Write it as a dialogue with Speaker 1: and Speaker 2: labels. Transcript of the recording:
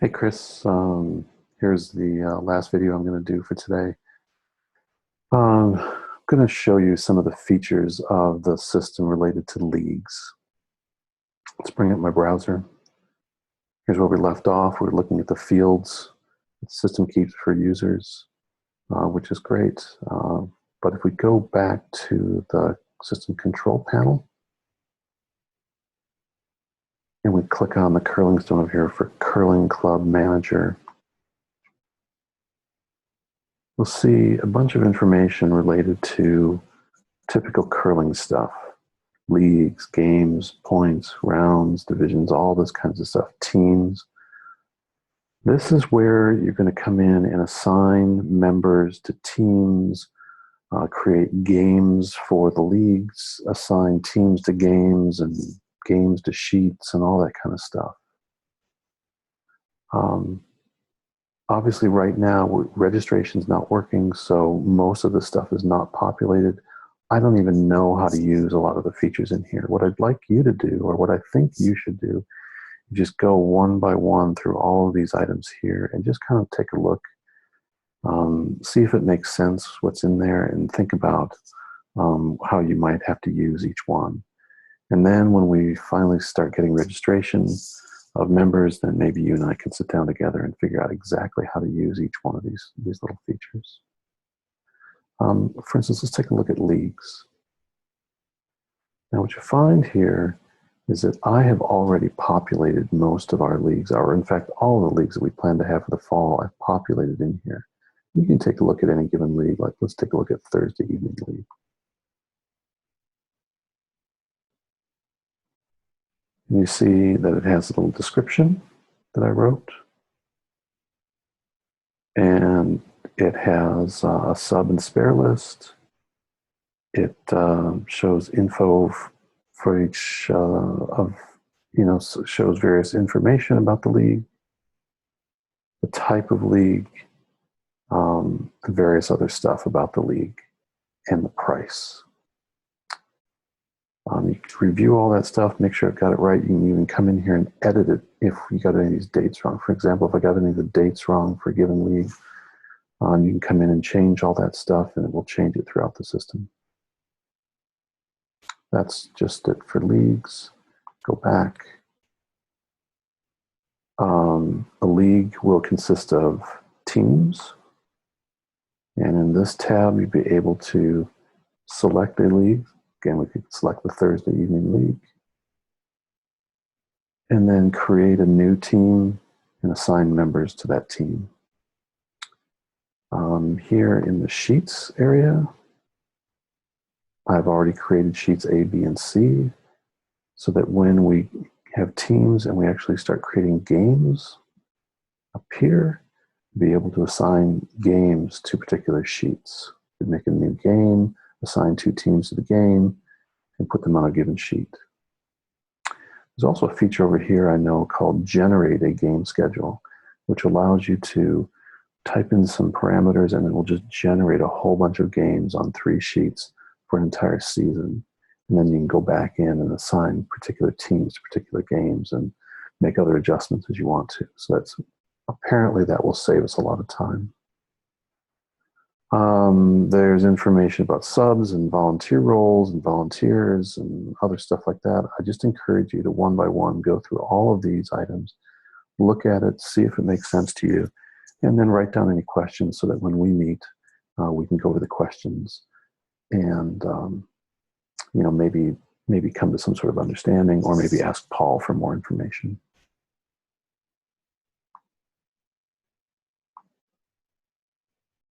Speaker 1: Hey Chris, here's the last video I'm going to do for today. I'm going to show you some of the features of the system related to leagues. Let's bring up my browser. Here's where we left off. We're looking at the fields the system keeps for users, which is great. But if we go back to the system control panel and we click on the curling stone over here for Curling Club Manager, we'll see a bunch of information related to typical curling stuff. Leagues, games, points, rounds, divisions, all this kinds of stuff, teams. This is where you're going to come in and assign members to teams, create games for the leagues, assign teams to games and games to sheets and all that kind of stuff. Obviously right now registration is not working, so most of the stuff is not populated. I don't even know how to use a lot of the features in here. What I'd like you to do, or what I think you should do, is just go one by one through all of these items here and just kind of take a look, see if it makes sense what's in there, and think about how you might have to use each one. And then when we finally start getting registration of members, then maybe you and I can sit down together and figure out exactly how to use each one of these little features. For instance, let's take a look at leagues. Now what you find here is that I have already populated most of our leagues, or in fact all of the leagues that we plan to have for the fall I've populated in here. You can take a look at any given league, like let's take a look at Thursday Evening League. And you see that it has a little description that I wrote. And it has a sub and spare list. It shows info for each shows various information about the league, the type of league, and various other stuff about the league, and the price. You can review all that stuff, make sure I've got it right. You can even come in here and edit it if you got any of these dates wrong. For example, if I got any of the dates wrong for a given league, you can come in and change all that stuff and it will change it throughout the system. That's just it for leagues. Go back. A league will consist of teams. And in this tab, you'll be able to select a league. Again, we could select the Thursday Evening League. And then create a new team and assign members to that team. Here in the Sheets area, I've already created sheets A, B, and C, so that when we have teams and we actually start creating games up here, be able to assign games to particular sheets. We'd make a new game, assign 2 teams to the game, and put them on a given sheet. There's also a feature over here I know called Generate a Game Schedule, which allows you to type in some parameters and it will just generate a whole bunch of games on 3 sheets for an entire season. And then you can go back in and assign particular teams to particular games and make other adjustments as you want to. So that's apparently that will save us a lot of time. There's information about subs and volunteer roles and volunteers and other stuff like that. I just encourage you to one by one go through all of these items, look at it, see if it makes sense to you, and then write down any questions so that when we meet, we can go over the questions and maybe come to some sort of understanding, or maybe ask Paul for more information.